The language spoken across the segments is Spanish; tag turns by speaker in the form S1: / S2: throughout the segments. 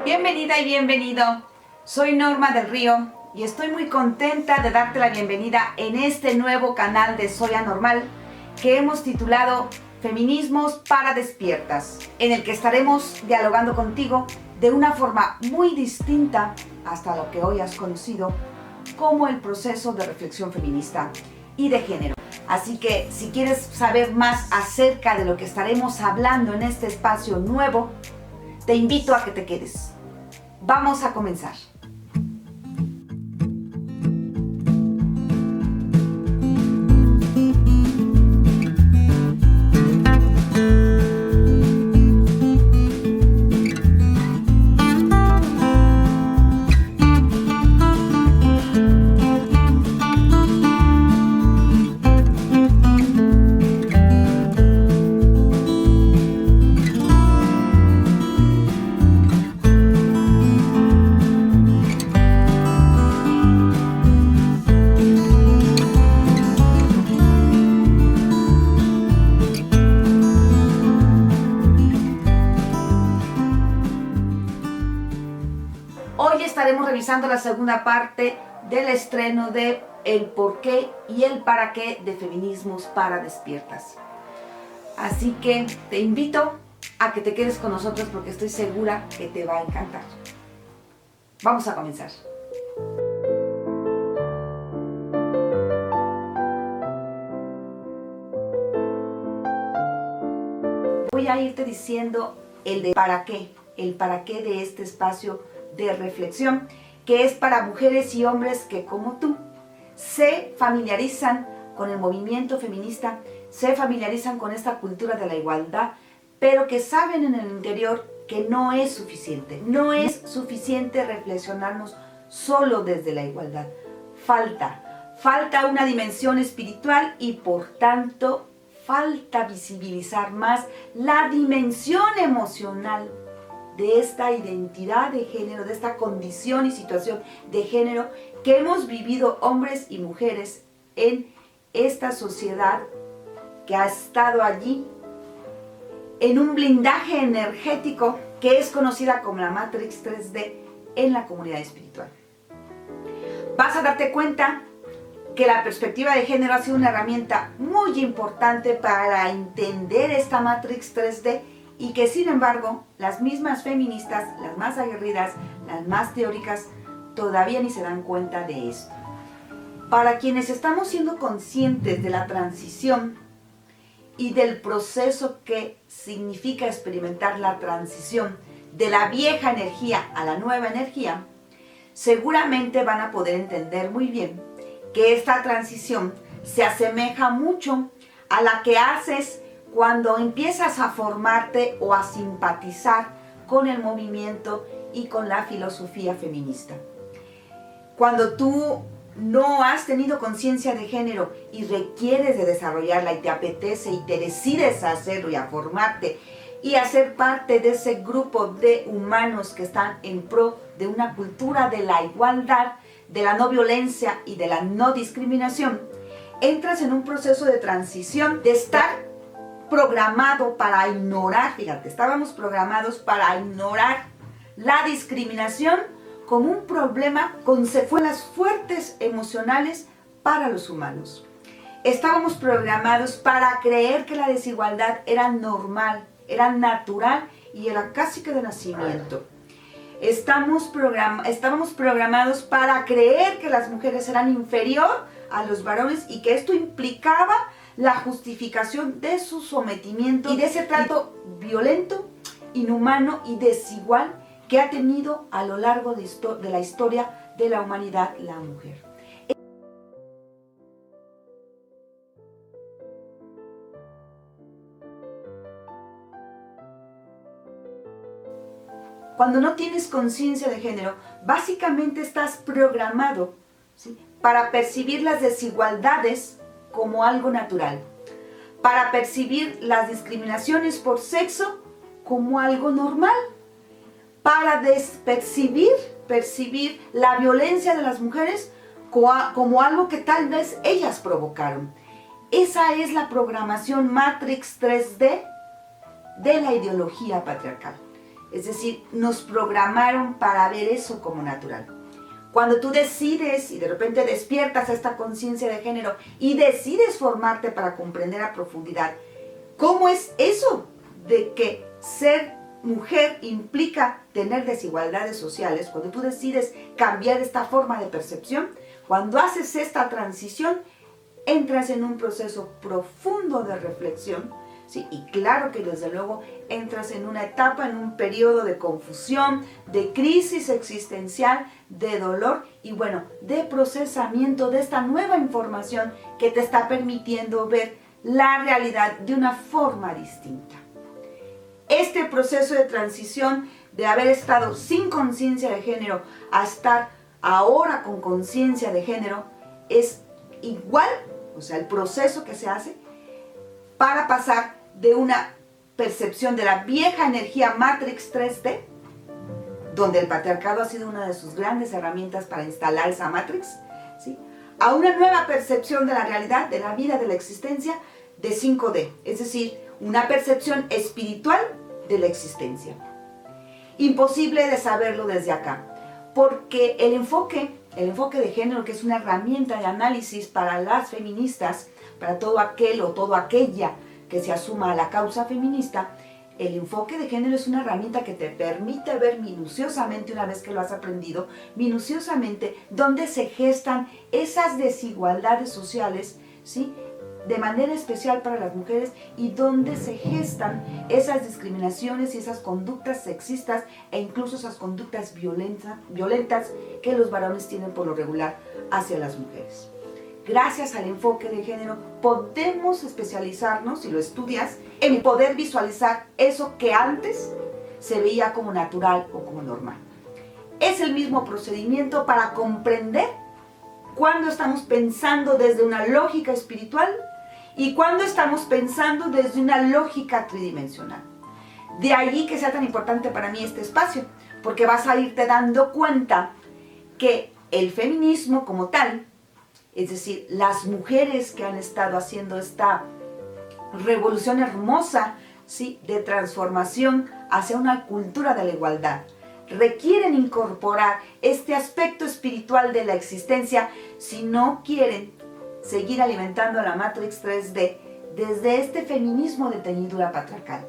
S1: Bienvenida y bienvenido. Soy Norma del Río y estoy muy contenta de darte la bienvenida en este nuevo canal de Soy Anormal que hemos titulado Feminismos para Despiertas, en el que estaremos dialogando contigo de una forma muy distinta hasta lo que hoy has conocido como el proceso de reflexión feminista y de género. Así que si quieres saber más acerca de lo que estaremos hablando en este espacio nuevo, te invito a que te quedes. Vamos a comenzar. Hoy estaremos revisando la segunda parte del estreno de El porqué y el para qué de Feminismos para Despiertas. Así que te invito a que te quedes con nosotros porque estoy segura que te va a encantar. Vamos a comenzar. Voy a irte diciendo el para qué de este espacio de reflexión, que es para mujeres y hombres que, como tú, se familiarizan con el movimiento feminista, se familiarizan con esta cultura de la igualdad, pero que saben en el interior que no es suficiente. No es suficiente reflexionarnos solo desde la igualdad. Falta una dimensión espiritual y, por tanto, falta visibilizar más la dimensión emocional de esta identidad de género, de esta condición y situación de género que hemos vivido hombres y mujeres en esta sociedad que ha estado allí en un blindaje energético que es conocida como la Matrix 3D en la comunidad espiritual. Vas a darte cuenta que la perspectiva de género ha sido una herramienta muy importante para entender esta Matrix 3D y que, sin embargo, las mismas feministas, las más aguerridas, las más teóricas, todavía ni se dan cuenta de esto. Para quienes estamos siendo conscientes de la transición y del proceso que significa experimentar la transición de la vieja energía a la nueva energía, seguramente van a poder entender muy bien que esta transición se asemeja mucho a la que haces cuando empiezas a formarte o a simpatizar con el movimiento y con la filosofía feminista. Cuando tú no has tenido conciencia de género y requieres de desarrollarla y te apetece y te decides a hacerlo y a formarte y a ser parte de ese grupo de humanos que están en pro de una cultura de la igualdad, de la no violencia y de la no discriminación, entras en un proceso de transición, de estar programado para ignorar, fíjate, estábamos programados para ignorar la discriminación como un problema con secuelas fuertes emocionales para los humanos. Estábamos programados para creer que la desigualdad era normal, era natural y era casi que de nacimiento. Estábamos programados para creer que las mujeres eran inferior a los varones y que esto implicaba la justificación de su sometimiento y de ese trato violento, inhumano y desigual que ha tenido a lo largo de la historia de la humanidad la mujer. Cuando no tienes conciencia de género, básicamente estás programado, ¿sí?, para percibir las desigualdades como algo natural, para percibir las discriminaciones por sexo como algo normal, para percibir la violencia de las mujeres como algo que tal vez ellas provocaron. Esa es la programación Matrix 3D de la ideología patriarcal. Es decir, nos programaron para ver eso como natural. Cuando tú decides y de repente despiertas esta conciencia de género y decides formarte para comprender a profundidad cómo es eso de que ser mujer implica tener desigualdades sociales, cuando tú decides cambiar esta forma de percepción, cuando haces esta transición, entras en un proceso profundo de reflexión, ¿sí? Y claro que desde luego entras en una etapa, en un periodo de confusión, de crisis existencial, de dolor y bueno, de procesamiento de esta nueva información que te está permitiendo ver la realidad de una forma distinta. Este proceso de transición de haber estado sin conciencia de género a estar ahora con conciencia de género es igual, o sea, el proceso que se hace para pasar de una percepción de la vieja energía Matrix 3D, donde el patriarcado ha sido una de sus grandes herramientas para instalar esa Matrix, ¿sí? A una nueva percepción de la realidad, de la vida, de la existencia de 5D, es decir, una percepción espiritual de la existencia. Imposible de saberlo desde acá, porque el enfoque de género, que es una herramienta de análisis para las feministas, para todo aquel o toda aquella que se asuma a la causa feminista, el enfoque de género es una herramienta que te permite ver minuciosamente, una vez que lo has aprendido, minuciosamente dónde se gestan esas desigualdades sociales, ¿sí? De manera especial para las mujeres, y dónde se gestan esas discriminaciones y esas conductas sexistas e incluso esas conductas violentas que los varones tienen por lo regular hacia las mujeres. Gracias al enfoque de género podemos especializarnos, si lo estudias, en poder visualizar eso que antes se veía como natural o como normal. Es el mismo procedimiento para comprender cuando estamos pensando desde una lógica espiritual y cuando estamos pensando desde una lógica tridimensional. De allí que sea tan importante para mí este espacio, porque vas a irte dando cuenta que el feminismo como tal, es decir, las mujeres que han estado haciendo esta revolución hermosa, ¿sí?, de transformación hacia una cultura de la igualdad, requieren incorporar este aspecto espiritual de la existencia si no quieren seguir alimentando a la Matrix 3D desde este feminismo de teñidura patriarcal.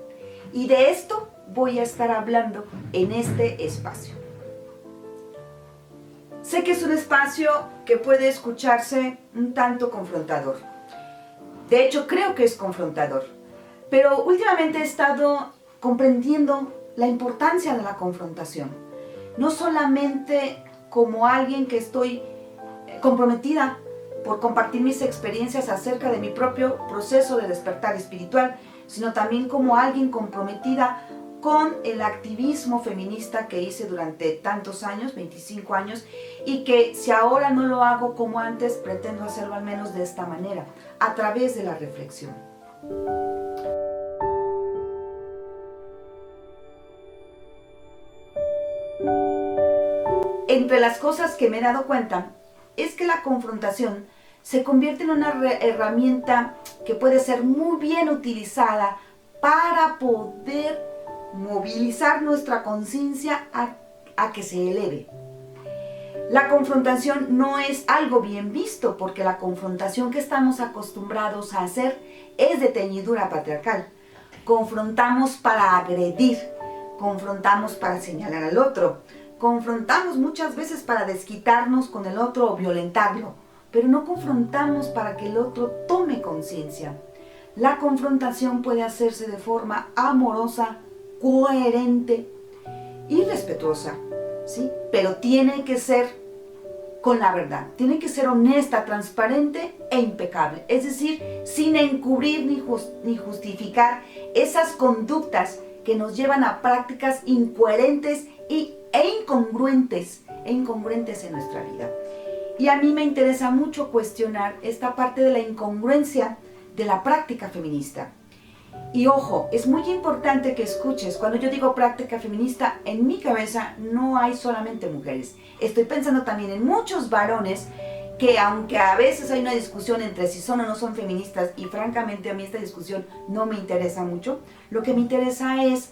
S1: Y de esto voy a estar hablando en este espacio. Sé que es un espacio que puede escucharse un tanto confrontador. De hecho, creo que es confrontador. Pero últimamente he estado comprendiendo la importancia de la confrontación. No solamente como alguien que estoy comprometida por compartir mis experiencias acerca de mi propio proceso de despertar espiritual, sino también como alguien comprometida con el activismo feminista que hice durante tantos años, 25 años, y que si ahora no lo hago como antes, pretendo hacerlo al menos de esta manera, a través de la reflexión. Entre las cosas que me he dado cuenta es que la confrontación se convierte en una herramienta que puede ser muy bien utilizada para poder movilizar nuestra conciencia a que se eleve. La confrontación no es algo bien visto, porque la confrontación que estamos acostumbrados a hacer es de teñidura patriarcal. Confrontamos para agredir, confrontamos para señalar al otro, confrontamos muchas veces para desquitarnos con el otro o violentarlo, pero no confrontamos para que el otro tome conciencia. La confrontación puede hacerse de forma amorosa, coherente y respetuosa, ¿sí? Pero tiene que ser con la verdad, tiene que ser honesta, transparente e impecable, es decir, sin encubrir ni justificar esas conductas que nos llevan a prácticas incoherentes e incongruentes en nuestra vida. Y a mí me interesa mucho cuestionar esta parte de la incongruencia de la práctica feminista. Y ojo, es muy importante que escuches, cuando yo digo práctica feminista, en mi cabeza no hay solamente mujeres. Estoy pensando también en muchos varones que, aunque a veces hay una discusión entre si son o no son feministas, y francamente a mí esta discusión no me interesa mucho, lo que me interesa es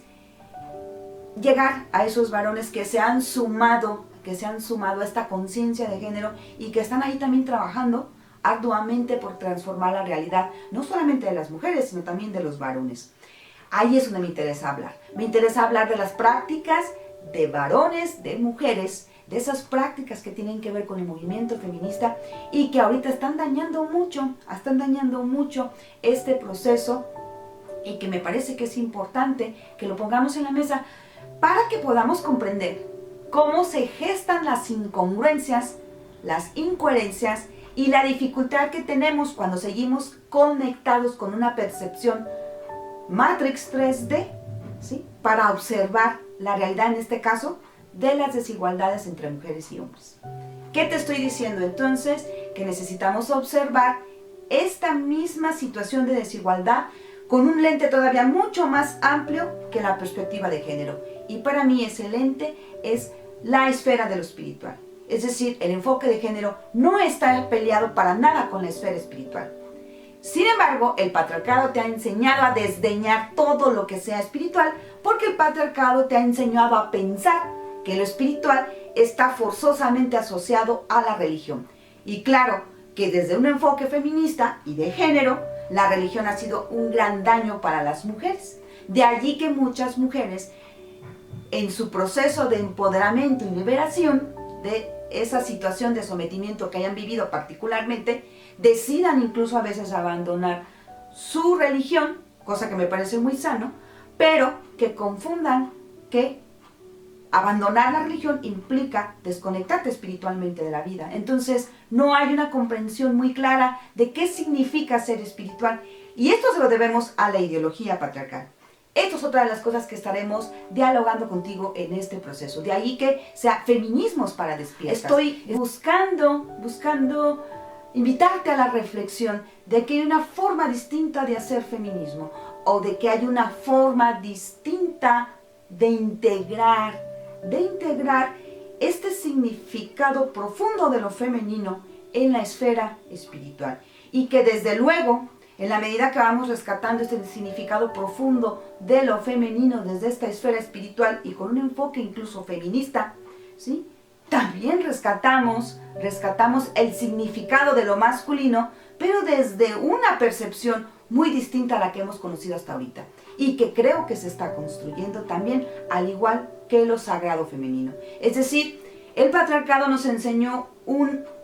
S1: llegar a esos varones que se han sumado a esta conciencia de género y que están ahí también trabajando arduamente por transformar la realidad, no solamente de las mujeres, sino también de los varones. Ahí es donde me interesa hablar. Me interesa hablar de las prácticas de varones, de mujeres, de esas prácticas que tienen que ver con el movimiento feminista y que ahorita están dañando mucho este proceso, y que me parece que es importante que lo pongamos en la mesa para que podamos comprender cómo se gestan las incongruencias, las incoherencias y la dificultad que tenemos cuando seguimos conectados con una percepción Matrix 3D, ¿sí? Para observar la realidad, en este caso, de las desigualdades entre mujeres y hombres. ¿Qué te estoy diciendo entonces? Que necesitamos observar esta misma situación de desigualdad con un lente todavía mucho más amplio que la perspectiva de género. Y para mí ese lente es la esfera de lo espiritual. Es decir, el enfoque de género no está peleado para nada con la esfera espiritual. Sin embargo, el patriarcado te ha enseñado a desdeñar todo lo que sea espiritual, porque el patriarcado te ha enseñado a pensar que lo espiritual está forzosamente asociado a la religión. Y claro que desde un enfoque feminista y de género, la religión ha sido un gran daño para las mujeres. De allí que muchas mujeres, en su proceso de empoderamiento y liberación de esa situación de sometimiento que hayan vivido particularmente, decidan incluso a veces abandonar su religión, cosa que me parece muy sano, pero que confundan que abandonar la religión implica desconectarte espiritualmente de la vida. Entonces no hay una comprensión muy clara de qué significa ser espiritual, y esto se lo debemos a la ideología patriarcal. Esto es otra de las cosas que estaremos dialogando contigo en este proceso. De ahí que sea feminismos para despiertas. Estoy buscando invitarte a la reflexión de que hay una forma distinta de hacer feminismo, o de que hay una forma distinta de integrar este significado profundo de lo femenino en la esfera espiritual. Y que desde luego, en la medida que vamos rescatando este significado profundo de lo femenino desde esta esfera espiritual y con un enfoque incluso feminista, ¿sí?, también rescatamos el significado de lo masculino, pero desde una percepción muy distinta a la que hemos conocido hasta ahorita, y que creo que se está construyendo también al igual que lo sagrado femenino. Es decir, el patriarcado nos enseñó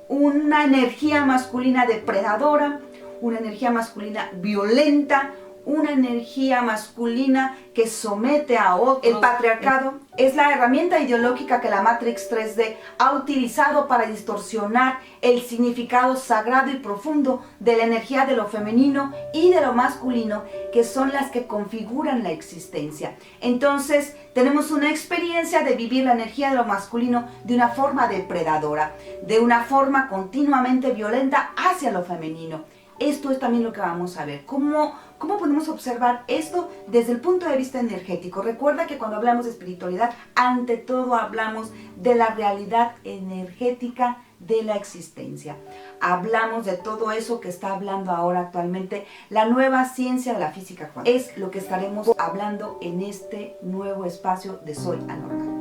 S1: una energía masculina depredadora, una energía masculina violenta, una energía masculina que somete a otros. El patriarcado es la herramienta ideológica que la Matrix 3D ha utilizado para distorsionar el significado sagrado y profundo de la energía de lo femenino y de lo masculino, que son las que configuran la existencia. Entonces, tenemos una experiencia de vivir la energía de lo masculino de una forma depredadora, de una forma continuamente violenta hacia lo femenino. Esto es también lo que vamos a ver. ¿Cómo podemos observar esto desde el punto de vista energético? Recuerda que cuando hablamos de espiritualidad, ante todo hablamos de la realidad energética de la existencia. Hablamos de todo eso que está hablando ahora actualmente la nueva ciencia de la física cuántica. Es lo que estaremos hablando en este nuevo espacio de Soy Anormal.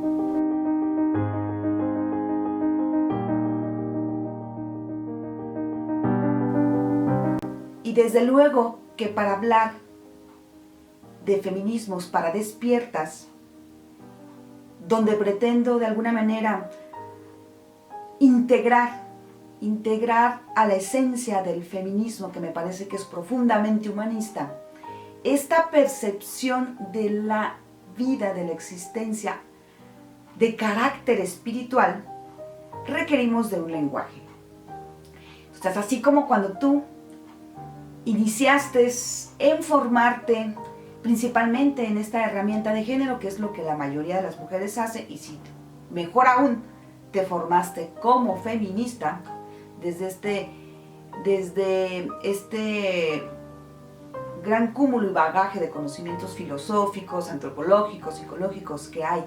S1: Y desde luego que para hablar de feminismos para despiertas, donde pretendo de alguna manera integrar a la esencia del feminismo, que me parece que es profundamente humanista, esta percepción de la vida, de la existencia, de carácter espiritual, requerimos de un lenguaje. Entonces, así como cuando tú iniciaste en formarte principalmente en esta herramienta de género, que es lo que la mayoría de las mujeres hace, y si mejor aún te formaste como feminista desde este gran cúmulo y bagaje de conocimientos filosóficos, antropológicos, psicológicos que hay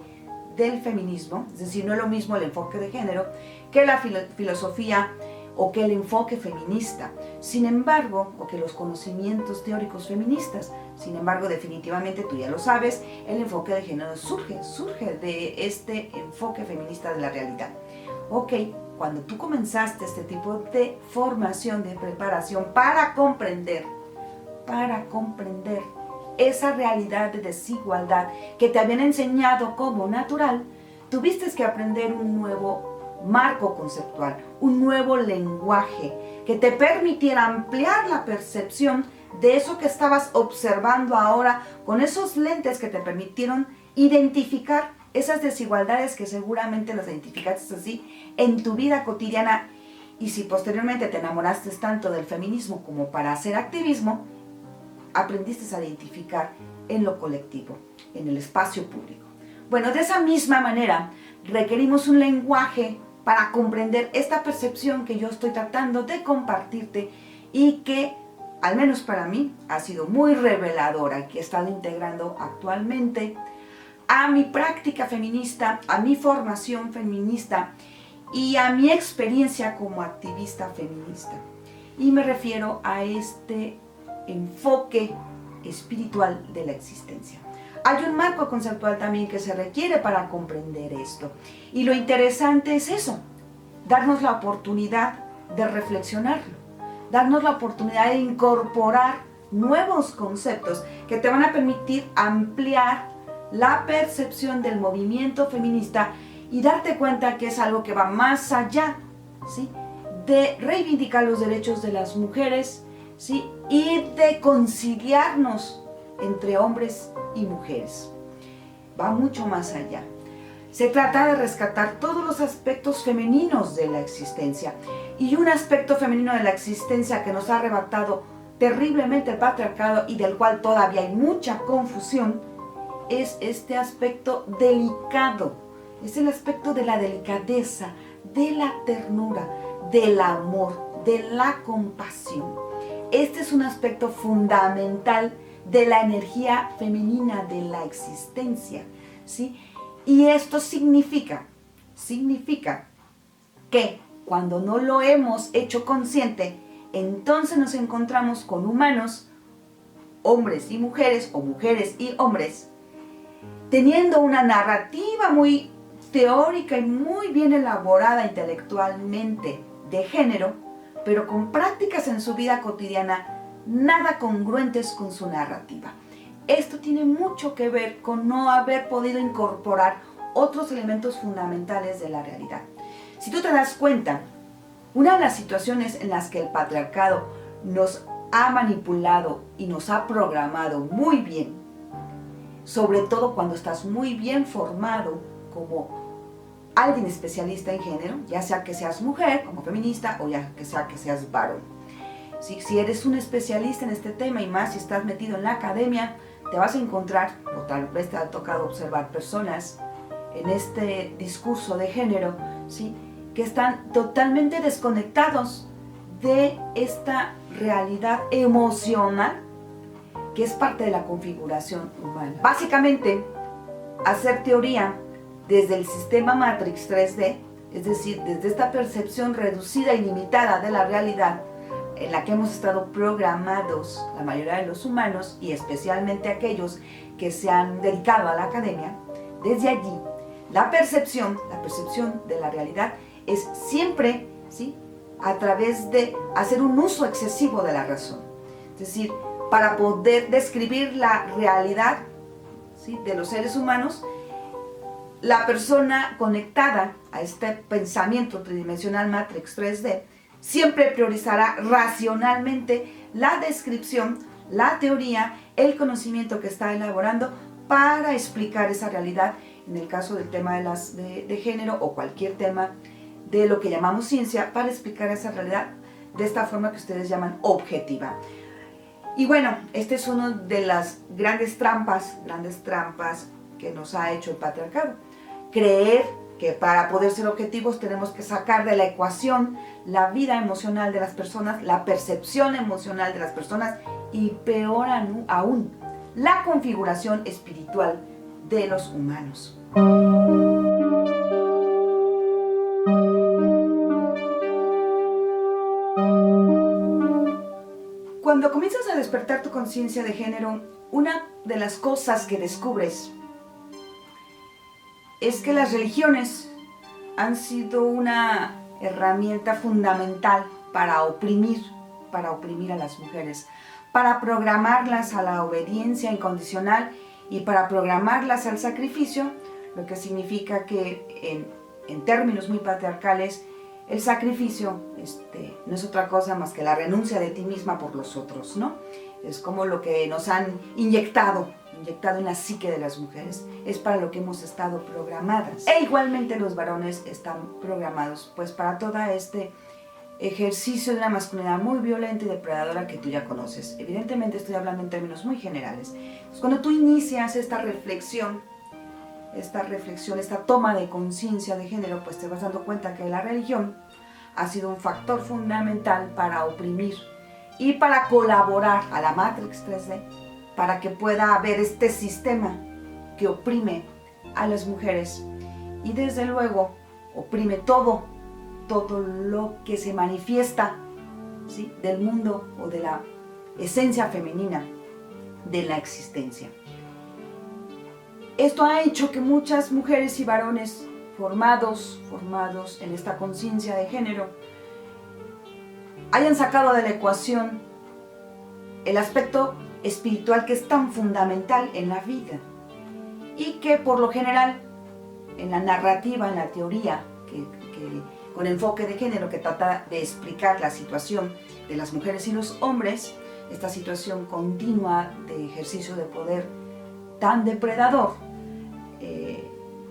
S1: del feminismo, es decir, no es lo mismo el enfoque de género que la filosofía o que el enfoque feminista, sin embargo, o que los conocimientos teóricos feministas. Sin embargo, definitivamente tú ya lo sabes, el enfoque de género surge de este enfoque feminista de la realidad. Ok, cuando tú comenzaste este tipo de formación, de preparación para comprender esa realidad de desigualdad que te habían enseñado como natural, tuviste que aprender un nuevo marco conceptual, un nuevo lenguaje que te permitiera ampliar la percepción de eso que estabas observando ahora, con esos lentes que te permitieron identificar esas desigualdades que seguramente las identificaste así en tu vida cotidiana. Y si posteriormente te enamoraste tanto del feminismo como para hacer activismo, aprendiste a identificar en lo colectivo, en el espacio público. Bueno, de esa misma manera requerimos un lenguaje para comprender esta percepción que yo estoy tratando de compartirte y que, al menos para mí, ha sido muy reveladora y que he estado integrando actualmente a mi práctica feminista, a mi formación feminista y a mi experiencia como activista feminista. Y me refiero a este enfoque espiritual de la existencia. Hay un marco conceptual también que se requiere para comprender esto. Y lo interesante es eso, darnos la oportunidad de reflexionarlo, darnos la oportunidad de incorporar nuevos conceptos que te van a permitir ampliar la percepción del movimiento feminista y darte cuenta que es algo que va más allá, ¿sí?, de reivindicar los derechos de las mujeres, ¿sí?, y de conciliarnos entre hombres y mujeres. Va mucho más allá. Se trata de rescatar todos los aspectos femeninos de la existencia. Y un aspecto femenino de la existencia que nos ha arrebatado terriblemente el patriarcado y del cual todavía hay mucha confusión, es este aspecto delicado. Es el aspecto de la delicadeza, de la ternura, del amor, de la compasión. Este es un aspecto fundamental de la energía femenina de la existencia, ¿sí? Y esto significa que cuando no lo hemos hecho consciente, entonces nos encontramos con humanos, hombres y mujeres, o mujeres y hombres, teniendo una narrativa muy teórica y muy bien elaborada intelectualmente de género, pero con prácticas en su vida cotidiana nada congruentes con su narrativa. Esto tiene mucho que ver con no haber podido incorporar otros elementos fundamentales de la realidad. Si tú te das cuenta, una de las situaciones en las que el patriarcado nos ha manipulado y nos ha programado muy bien, sobre todo cuando estás muy bien formado como alguien especialista en género, ya sea que seas mujer como feminista o ya sea que seas varón. Si eres un especialista en este tema y más si estás metido en la academia, te vas a encontrar, o tal vez te ha tocado observar personas en este discurso de género, ¿sí?, que están totalmente desconectados de esta realidad emocional que es parte de la configuración humana. Básicamente, hacer teoría desde el sistema Matrix 3D, es decir, desde esta percepción reducida y limitada de la realidad en la que hemos estado programados la mayoría de los humanos y especialmente aquellos que se han dedicado a la academia, desde allí la percepción de la realidad es siempre, ¿sí?, a través de hacer un uso excesivo de la razón. Es decir, para poder describir la realidad, ¿sí?, de los seres humanos, la persona conectada a este pensamiento tridimensional Matrix 3D siempre priorizará racionalmente la descripción, la teoría, el conocimiento que está elaborando para explicar esa realidad, en el caso del tema de género o cualquier tema de lo que llamamos ciencia, para explicar esa realidad de esta forma que ustedes llaman objetiva. Y bueno, esta es una de las grandes trampas que nos ha hecho el patriarcado. Creer que para poder ser objetivos tenemos que sacar de la ecuación la vida emocional de las personas, la percepción emocional de las personas y peor aún, la configuración espiritual de los humanos. comienzas a despertar tu conciencia de género, una de las cosas que descubres es que las religiones han sido una herramienta fundamental para oprimir a las mujeres, para programarlas a la obediencia incondicional y para programarlas al sacrificio, lo que significa que en términos muy patriarcales, el sacrificio no es otra cosa más que la renuncia de ti misma por los otros, ¿no? Es como lo que nos han inyectado en la psique de las mujeres, es para lo que hemos estado programadas. E igualmente los varones están programados pues para todo este ejercicio de una masculinidad muy violenta y depredadora que tú ya conoces. Evidentemente estoy hablando en términos muy generales. Entonces, cuando tú inicias esta reflexión, esta toma de conciencia de género, pues te vas dando cuenta que la religión ha sido un factor fundamental para oprimir y para colaborar a la Matrix 3D para que pueda haber este sistema que oprime a las mujeres y desde luego oprime todo lo que se manifiesta, ¿sí?, del mundo o de la esencia femenina de la existencia. Esto ha hecho que muchas mujeres y varones formados en esta conciencia de género hayan sacado de la ecuación el aspecto espiritual que es tan fundamental en la vida y que por lo general en la narrativa, en la teoría con enfoque de género que trata de explicar la situación de las mujeres y los hombres, esta situación continua de ejercicio de poder tan depredador,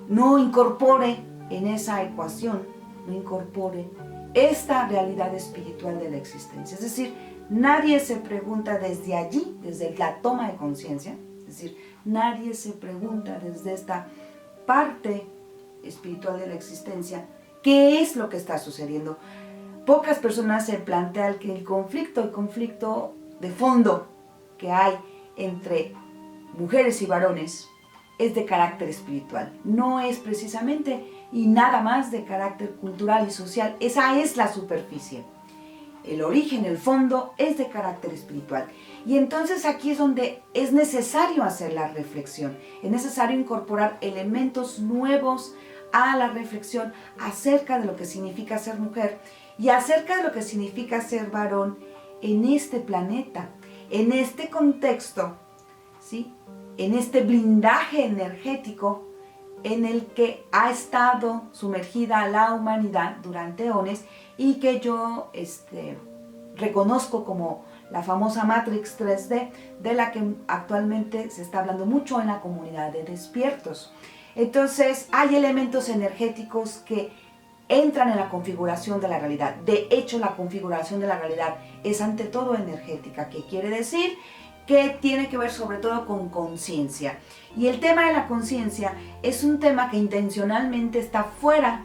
S1: no incorpore en esa ecuación, no incorpore esta realidad espiritual de la existencia. Es decir, nadie se pregunta desde allí, desde la toma de conciencia, es decir, nadie se pregunta desde esta parte espiritual de la existencia, ¿qué es lo que está sucediendo? Pocas personas se plantean que el conflicto de fondo que hay entre mujeres y varones es de carácter espiritual, no es precisamente y nada más de carácter cultural y social. Esa es la superficie. El origen, el fondo es de carácter espiritual. Y entonces aquí es donde es necesario hacer la reflexión, es necesario incorporar elementos nuevos a la reflexión acerca de lo que significa ser mujer y acerca de lo que significa ser varón en este planeta, en este contexto, ¿sí?, en este blindaje energético en el que ha estado sumergida la humanidad durante eones y que yo reconozco como la famosa Matrix 3D, de la que actualmente se está hablando mucho en la comunidad de despiertos. Entonces hay elementos energéticos que entran en la configuración de la realidad. De hecho, la configuración de la realidad es ante todo energética, que quiere decir que tiene que ver sobre todo con conciencia. Y el tema de la conciencia es un tema que intencionalmente está fuera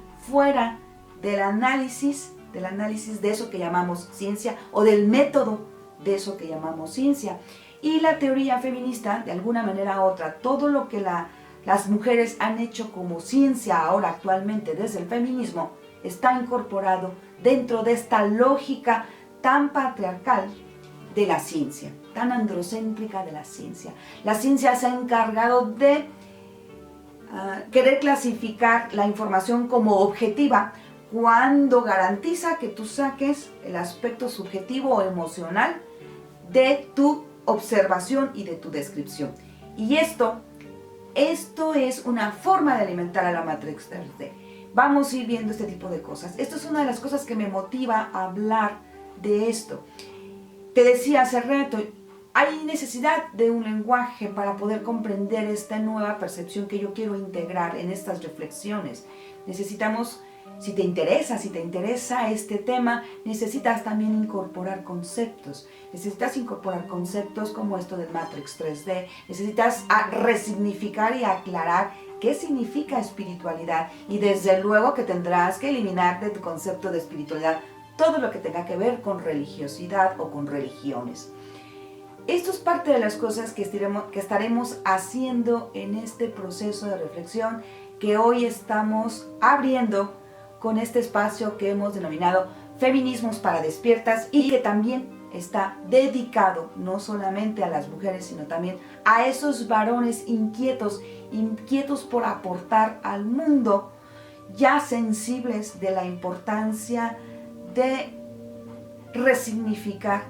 S1: del análisis de eso que llamamos ciencia o del método de eso que llamamos ciencia. Y la teoría feminista, de alguna manera u otra, todo lo que las mujeres han hecho como ciencia ahora actualmente desde el feminismo, está incorporado dentro de esta lógica tan patriarcal de la ciencia, tan androcéntrica de la ciencia. La ciencia se ha encargado de querer clasificar la información como objetiva cuando garantiza que tú saques el aspecto subjetivo o emocional de tu observación y de tu descripción. Y esto es una forma de alimentar a la Matrix 3D. Vamos a ir viendo este tipo de cosas. Esto es una de las cosas que me motiva a hablar de esto. Te decía hace rato, hay necesidad de un lenguaje para poder comprender esta nueva percepción que yo quiero integrar en estas reflexiones. Necesitamos, si te interesa este tema, necesitas también incorporar conceptos. Necesitas incorporar conceptos como esto del Matrix 3D. Necesitas resignificar y aclarar qué significa espiritualidad. Y desde luego que tendrás que eliminar de tu concepto de espiritualidad todo lo que tenga que ver con religiosidad o con religiones. Esto es parte de las cosas que estaremos haciendo en este proceso de reflexión que hoy estamos abriendo con este espacio que hemos denominado Feminismos para Despiertas y que también está dedicado no solamente a las mujeres, sino también a esos varones inquietos por aportar al mundo, ya sensibles de la importancia de resignificar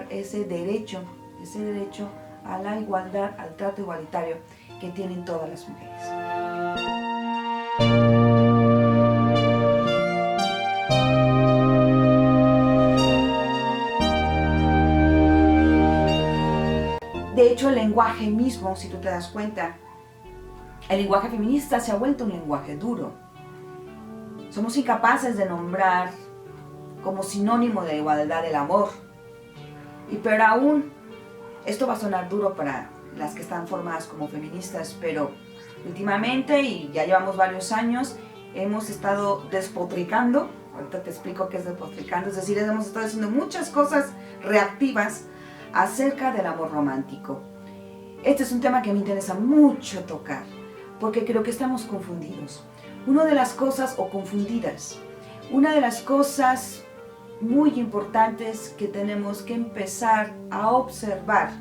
S1: ese derecho a la igualdad, al trato igualitario que tienen todas las mujeres. De hecho, el lenguaje mismo, si tú te das cuenta, el lenguaje feminista se ha vuelto un lenguaje duro. Somos incapaces de nombrar como sinónimo de igualdad el amor. Y peor aún, esto va a sonar duro para las que están formadas como feministas, pero últimamente, y ya llevamos varios años, hemos estado despotricando. Ahorita te explico qué es despotricando, es decir, hemos estado haciendo muchas cosas reactivas acerca del amor romántico. Este es un tema que me interesa mucho tocar, porque creo que estamos confundidos. Una de las cosas muy importantes que tenemos que empezar a observar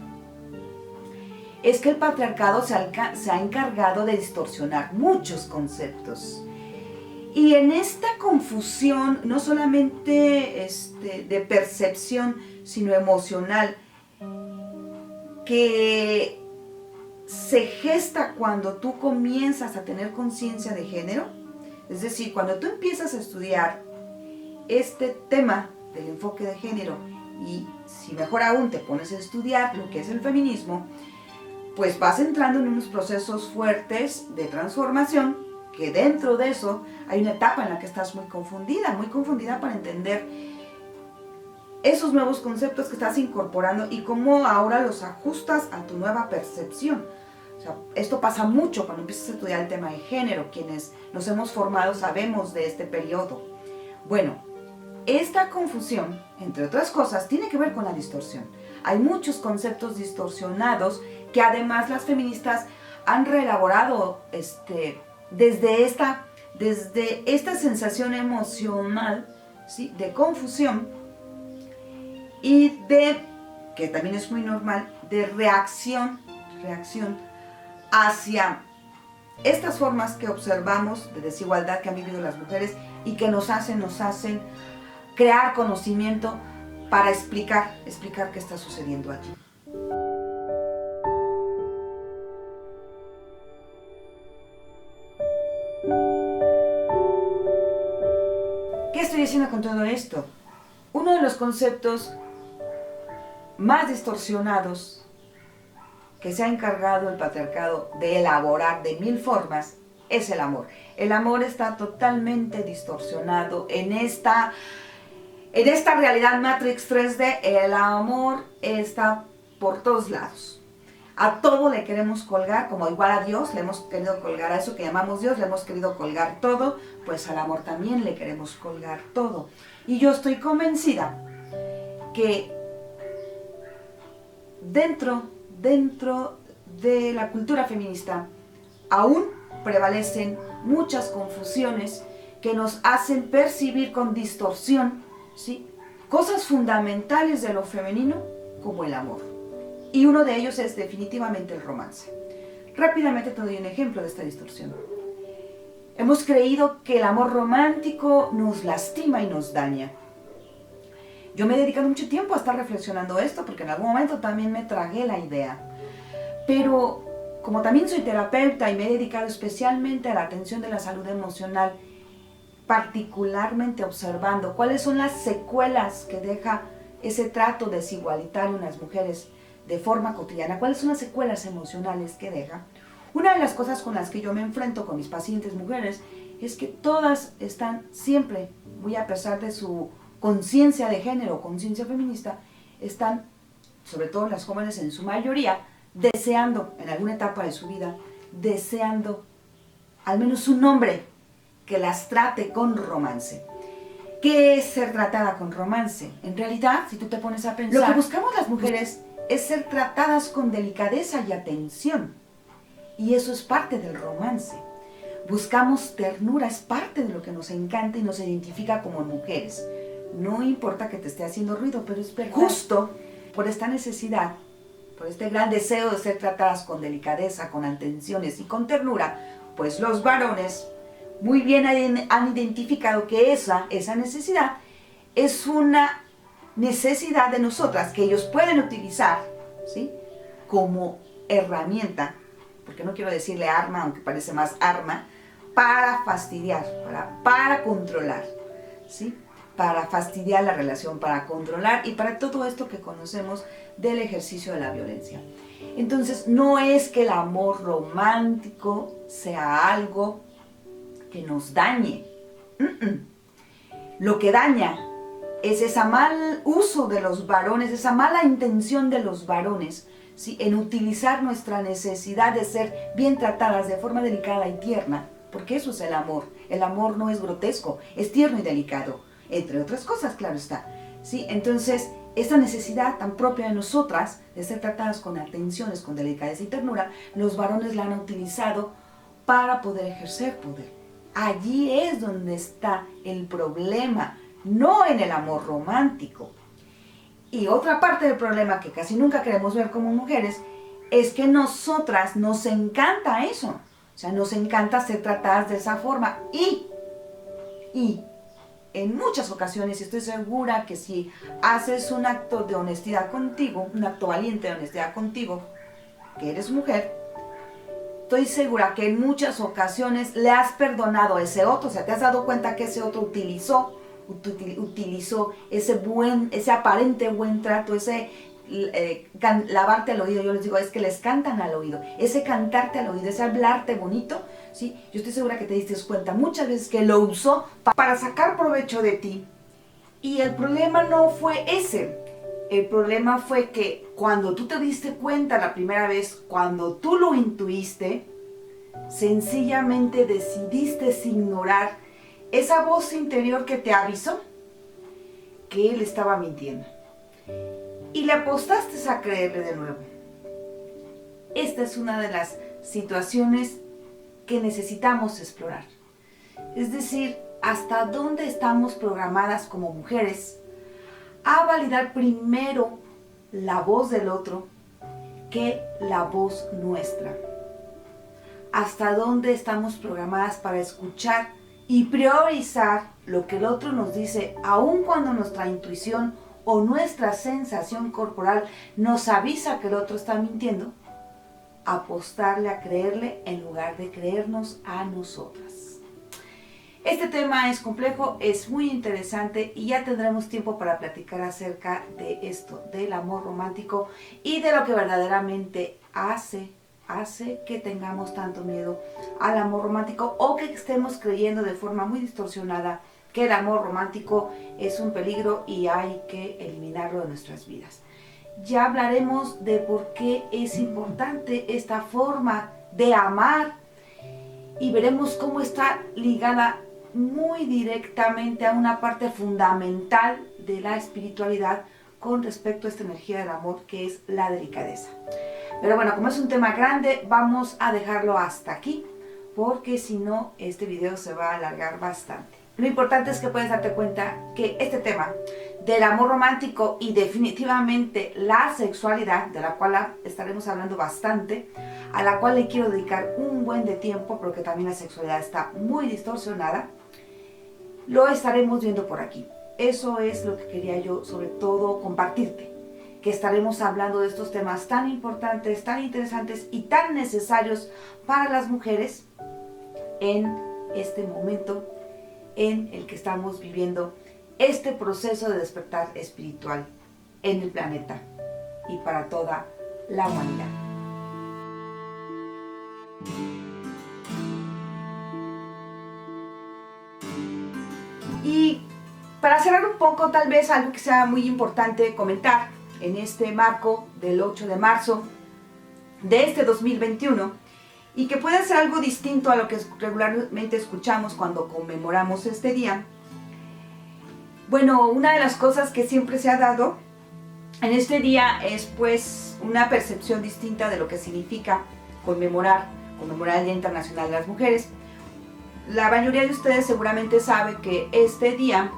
S1: es que el patriarcado se ha encargado de distorsionar muchos conceptos. Y en esta confusión, no solamente de percepción, sino emocional, que se gesta cuando tú comienzas a tener conciencia de género, es decir, cuando tú empiezas a estudiar este tema del enfoque de género y si mejor aún te pones a estudiar lo que es el feminismo, pues vas entrando en unos procesos fuertes de transformación, que dentro de eso hay una etapa en la que estás muy confundida para entender esos nuevos conceptos que estás incorporando y cómo ahora los ajustas a tu nueva percepción. O sea, esto pasa mucho cuando empiezas a estudiar el tema de género. Quienes nos hemos formado sabemos de este periodo. Bueno, esta confusión, entre otras cosas, tiene que ver con la distorsión. Hay muchos conceptos distorsionados que además las feministas han reelaborado desde esta sensación emocional, ¿sí?, de confusión y que también es muy normal, de reacción hacia estas formas que observamos de desigualdad que han vivido las mujeres y que nos hacen crear conocimiento para explicar qué está sucediendo allí. ¿Qué estoy diciendo con todo esto? Uno de los conceptos más distorsionados que se ha encargado el patriarcado de elaborar de mil formas es el amor. El amor está totalmente distorsionado en esta realidad Matrix 3D. El amor está por todos lados. A todo le queremos colgar, como igual a Dios le hemos querido colgar, a eso que llamamos Dios le hemos querido colgar todo, pues al amor también le queremos colgar todo. Y yo estoy convencida que dentro de la cultura feminista aún prevalecen muchas confusiones que nos hacen percibir con distorsión, ¿sí?, cosas fundamentales de lo femenino como el amor. Y uno de ellos es definitivamente el romance. Rápidamente te doy un ejemplo de esta distorsión. Hemos creído que el amor romántico nos lastima y nos daña. Yo me he dedicado mucho tiempo a estar reflexionando esto, porque en algún momento también me tragué la idea. Pero como también soy terapeuta y me he dedicado especialmente a la atención de la salud emocional, particularmente observando cuáles son las secuelas que deja ese trato desigualitario en las mujeres de forma cotidiana, cuáles son las secuelas emocionales que deja. Una de las cosas con las que yo me enfrento con mis pacientes mujeres es que todas están siempre, muy a pesar de su conciencia de género, conciencia feminista, están, sobre todo las jóvenes en su mayoría, deseando en alguna etapa de su vida, deseando al menos un hombre que las trate con romance. ¿Qué es ser tratada con romance? En realidad, si tú te pones a pensar, lo que buscamos las mujeres es ser tratadas con delicadeza y atención. Y eso es parte del romance. Buscamos ternura, es parte de lo que nos encanta y nos identifica como mujeres. no importa que te esté haciendo ruido, pero es verdad. Justo por esta necesidad, por este gran deseo de ser tratadas con delicadeza, con atenciones y con ternura, pues los varones muy bien han identificado que esa necesidad es una necesidad de nosotras que ellos pueden utilizar, ¿sí?, como herramienta, porque no quiero decirle arma, aunque parece más arma, para fastidiar, para controlar, ¿sí?, para fastidiar la relación, para controlar y para todo esto que conocemos del ejercicio de la violencia. Entonces, no es que el amor romántico sea algo que nos dañe. Lo que daña es ese mal uso de los varones, esa mala intención de los varones, ¿sí?, en utilizar nuestra necesidad de ser bien tratadas de forma delicada y tierna, porque eso es el amor. El amor no es grotesco, es tierno y delicado, entre otras cosas, claro está, ¿sí? Entonces, esta necesidad tan propia de nosotras, de ser tratadas con atenciones, con delicadeza y ternura, los varones la han utilizado para poder ejercer poder. Allí es donde está el problema, no en el amor romántico. Y otra parte del problema que casi nunca queremos ver como mujeres es que nosotras nos encanta eso. O sea, nos encanta ser tratadas de esa forma. Y en muchas ocasiones, estoy segura que si haces un acto de honestidad contigo, un acto valiente de honestidad contigo, que eres mujer, estoy segura que en muchas ocasiones le has perdonado a ese otro, o sea, te has dado cuenta que ese otro utilizó ese aparente buen trato, ese lavarte al oído. Yo les digo, es que les cantan al oído, ese cantarte al oído, ese hablarte bonito, ¿sí? Yo estoy segura que te diste cuenta muchas veces que lo usó para sacar provecho de ti. Y el problema no fue ese. El problema fue que cuando tú te diste cuenta la primera vez, cuando tú lo intuiste, sencillamente decidiste ignorar esa voz interior que te avisó que él estaba mintiendo. Y le apostaste a creerle de nuevo. Esta es una de las situaciones que necesitamos explorar. Es decir, hasta dónde estamos programadas como mujeres a validar primero la voz del otro que la voz nuestra. Hasta dónde estamos programadas para escuchar y priorizar lo que el otro nos dice, aun cuando nuestra intuición o nuestra sensación corporal nos avisa que el otro está mintiendo, apostarle a creerle en lugar de creernos a nosotras. Este tema es complejo, es muy interesante y ya tendremos tiempo para platicar acerca de esto, del amor romántico y de lo que verdaderamente hace que tengamos tanto miedo al amor romántico o que estemos creyendo de forma muy distorsionada que el amor romántico es un peligro y hay que eliminarlo de nuestras vidas. Ya hablaremos de por qué es importante esta forma de amar y veremos cómo está ligada muy directamente a una parte fundamental de la espiritualidad con respecto a esta energía del amor, que es la delicadeza. Pero bueno, como es un tema grande, vamos a dejarlo hasta aquí, porque si no, este video se va a alargar bastante. Lo importante es que puedes darte cuenta que este tema del amor romántico y definitivamente la sexualidad, de la cual estaremos hablando bastante, a la cual le quiero dedicar un buen de tiempo, porque también la sexualidad está muy distorsionada, lo estaremos viendo por aquí. Eso es lo que quería yo sobre todo compartirte, que estaremos hablando de estos temas tan importantes, tan interesantes y tan necesarios para las mujeres en este momento en el que estamos viviendo este proceso de despertar espiritual en el planeta y para toda la humanidad. Y para cerrar un poco, tal vez algo que sea muy importante comentar en este marco del 8 de marzo de este 2021 y que puede ser algo distinto a lo que regularmente escuchamos cuando conmemoramos este día. Bueno, una de las cosas que siempre se ha dado en este día es pues una percepción distinta de lo que significa conmemorar el Día Internacional de las Mujeres. La mayoría de ustedes seguramente sabe que este día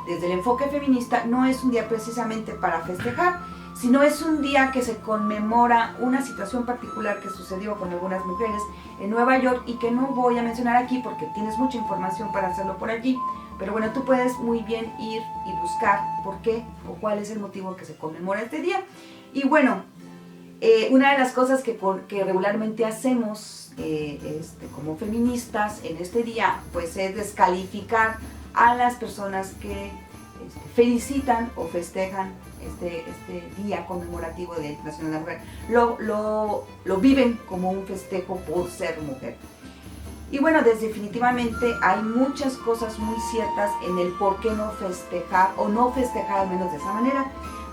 S1: desde el enfoque feminista, no es un día precisamente para festejar, sino es un día que se conmemora una situación particular que sucedió con algunas mujeres en Nueva York y que no voy a mencionar aquí porque tienes mucha información para hacerlo por allí, pero bueno, tú puedes muy bien ir y buscar por qué o cuál es el motivo que se conmemora este día. Y bueno, una de las cosas que regularmente hacemos como feministas en este día, pues es descalificar a las personas que felicitan o festejan este día conmemorativo del Día Internacional de la Mujer. Lo viven como un festejo por ser mujer. Y bueno, definitivamente hay muchas cosas muy ciertas en el por qué no festejar o no festejar al menos de esa manera.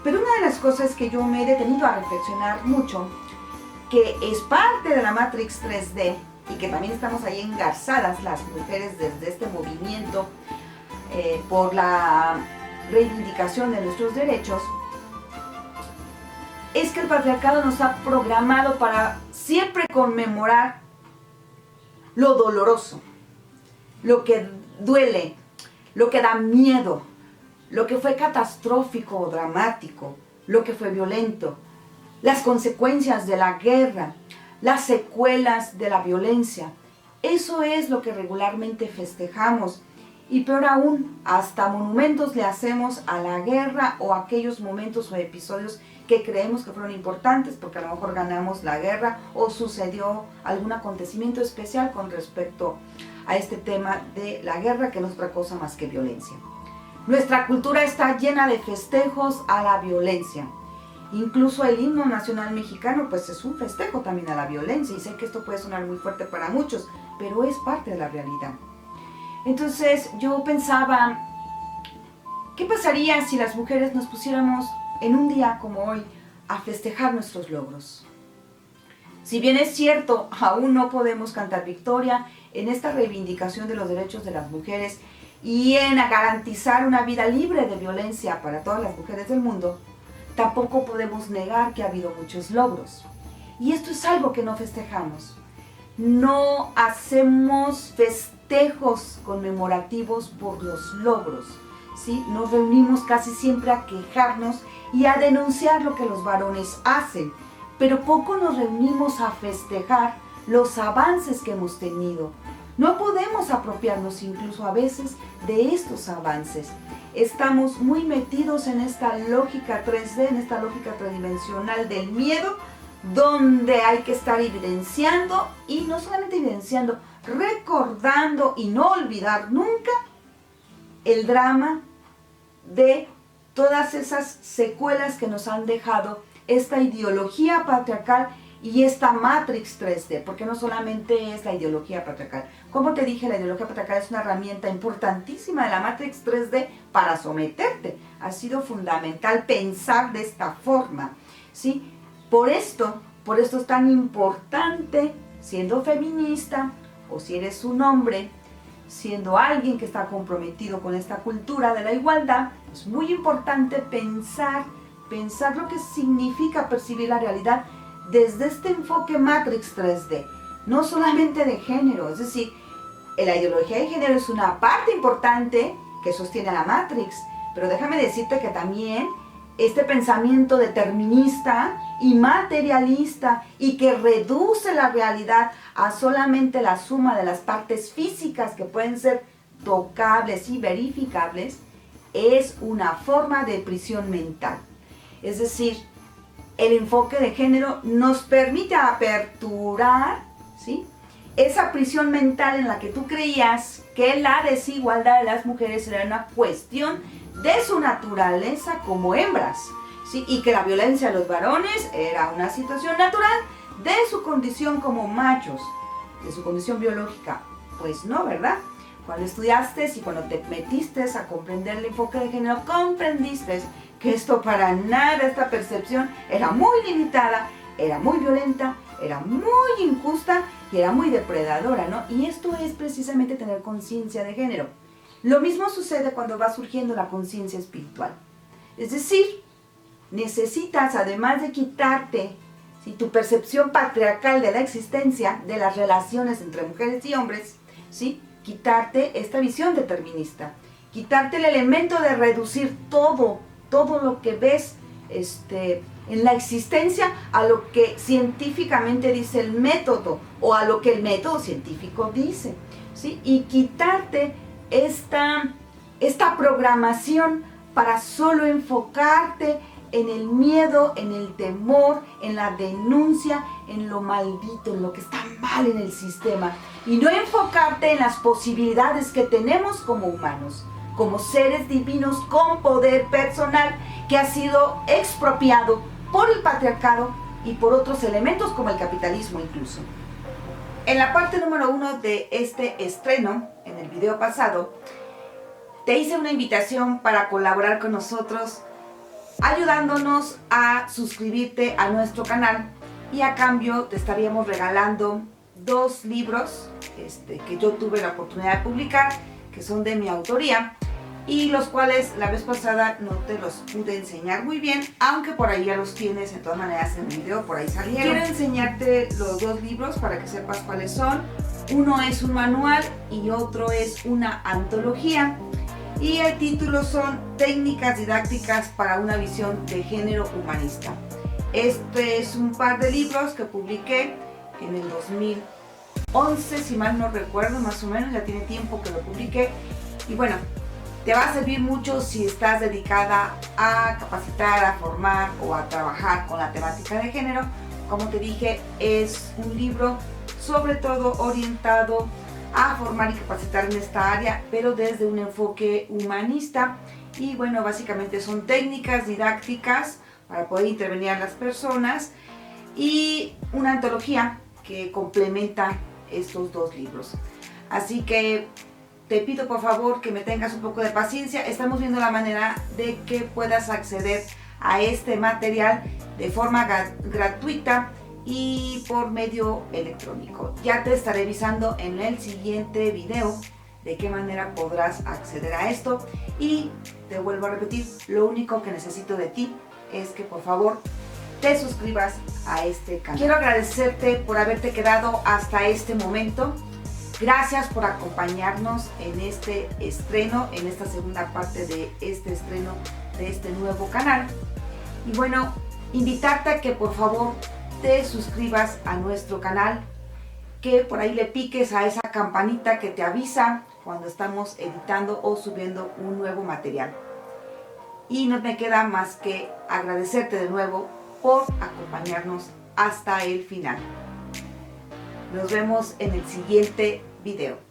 S1: Pero una de las cosas que yo me he detenido a reflexionar mucho, que es parte de la Matrix 3D y que también estamos ahí engarzadas las mujeres desde este movimiento por la reivindicación de nuestros derechos, es que el patriarcado nos ha programado para siempre conmemorar lo doloroso, lo que duele, lo que da miedo, lo que fue catastrófico o dramático, lo que fue violento, las consecuencias de la guerra, las secuelas de la violencia. Eso es lo que regularmente festejamos. Y peor aún, hasta monumentos le hacemos a la guerra o a aquellos momentos o episodios que creemos que fueron importantes porque a lo mejor ganamos la guerra o sucedió algún acontecimiento especial con respecto a este tema de la guerra, que no es otra cosa más que violencia. Nuestra cultura está llena de festejos a la violencia. Incluso el himno nacional mexicano pues es un festejo también a la violencia, y sé que esto puede sonar muy fuerte para muchos, pero es parte de la realidad. Entonces yo pensaba, ¿qué pasaría si las mujeres nos pusiéramos en un día como hoy a festejar nuestros logros? Si bien es cierto, aún no podemos cantar victoria en esta reivindicación de los derechos de las mujeres y en garantizar una vida libre de violencia para todas las mujeres del mundo, tampoco podemos negar que ha habido muchos logros. Y esto es algo que no festejamos. No hacemos festejos conmemorativos por los logros, ¿sí? Nos reunimos casi siempre a quejarnos y a denunciar lo que los varones hacen, pero poco nos reunimos a festejar los avances que hemos tenido. No podemos apropiarnos incluso a veces de estos avances. Estamos muy metidos en esta lógica 3D, en esta lógica tridimensional del miedo, donde hay que estar evidenciando, y no solamente evidenciando, recordando y no olvidar nunca el drama de todas esas secuelas que nos han dejado esta ideología patriarcal y esta Matrix 3D, porque no solamente es la ideología patriarcal. Como te dije, la ideología patriarcal es una herramienta importantísima de la Matrix 3D para someterte. Ha sido fundamental pensar de esta forma, ¿sí? Por esto es tan importante, siendo feminista, o si eres un hombre, siendo alguien que está comprometido con esta cultura de la igualdad, es muy importante pensar lo que significa percibir la realidad desde este enfoque Matrix 3D, no solamente de género. Es decir, la ideología de género es una parte importante que sostiene a la Matrix, pero déjame decirte que también este pensamiento determinista y materialista y que reduce la realidad a solamente la suma de las partes físicas que pueden ser tocables y verificables, es una forma de prisión mental. Es decir, el enfoque de género nos permite aperturar, ¿sí?, esa prisión mental en la que tú creías que la desigualdad de las mujeres era una cuestión de su naturaleza como hembras, ¿sí?, y que la violencia de los varones era una situación natural de su condición como machos, de su condición biológica. Pues no, ¿verdad? Cuando estudiaste y cuando te metiste a comprender el enfoque de género, comprendiste que esto para nada, esta percepción era muy limitada, era muy violenta, era muy injusta y era muy depredadora, ¿no? Y esto es precisamente tener conciencia de género. Lo mismo sucede cuando va surgiendo la conciencia espiritual. Es decir, necesitas, además de quitarte, ¿sí?, tu percepción patriarcal de la existencia, de las relaciones entre mujeres y hombres, ¿sí?, quitarte esta visión determinista quitarte el elemento de reducir todo lo que ves en la existencia a lo que científicamente dice el método o a lo que el método científico dice, ¿sí? Y quitarte esta programación para solo enfocarte en el miedo, en el temor, en la denuncia, en lo maldito, en lo que está mal en el sistema, y no enfocarte en las posibilidades que tenemos como humanos, como seres divinos con poder personal que ha sido expropiado por el patriarcado y por otros elementos como el capitalismo incluso. En la parte número 1 de este estreno, en el video pasado, te hice una invitación para colaborar con nosotros ayudándonos a suscribirte a nuestro canal, y a cambio te estaríamos regalando 2 libros que yo tuve la oportunidad de publicar, que son de mi autoría y los cuales la vez pasada no te los pude enseñar muy bien, aunque por ahí ya los tienes de todas maneras en el video, por ahí salieron. Quiero enseñarte los 2 libros para que sepas cuáles son. Uno es un manual y otro es una antología. Y el título son Técnicas didácticas para una visión de género humanista. Este es un par de libros que publiqué en el 2011, si mal no recuerdo, más o menos, ya tiene tiempo que lo publiqué. Y bueno, te va a servir mucho si estás dedicada a capacitar, a formar o a trabajar con la temática de género. Como te dije, es un libro sobre todo orientado a formar y capacitar en esta área, pero desde un enfoque humanista. Y bueno, básicamente son técnicas didácticas para poder intervenir a las personas y una antología que complementa estos 2 libros. Así que te pido por favor que me tengas un poco de paciencia. Estamos viendo la manera de que puedas acceder a este material de forma gratuita y por medio electrónico. Ya te estaré avisando en el siguiente video de qué manera podrás acceder a esto, y te vuelvo a repetir, lo único que necesito de ti es que por favor te suscribas a este canal. Quiero agradecerte por haberte quedado hasta este momento. Gracias por acompañarnos en este estreno, en esta segunda parte de este estreno de este nuevo canal. Y bueno, invitarte a que por favor te suscribas a nuestro canal, que por ahí le piques a esa campanita que te avisa cuando estamos editando o subiendo un nuevo material. Y no me queda más que agradecerte de nuevo por acompañarnos hasta el final. Nos vemos en el siguiente video.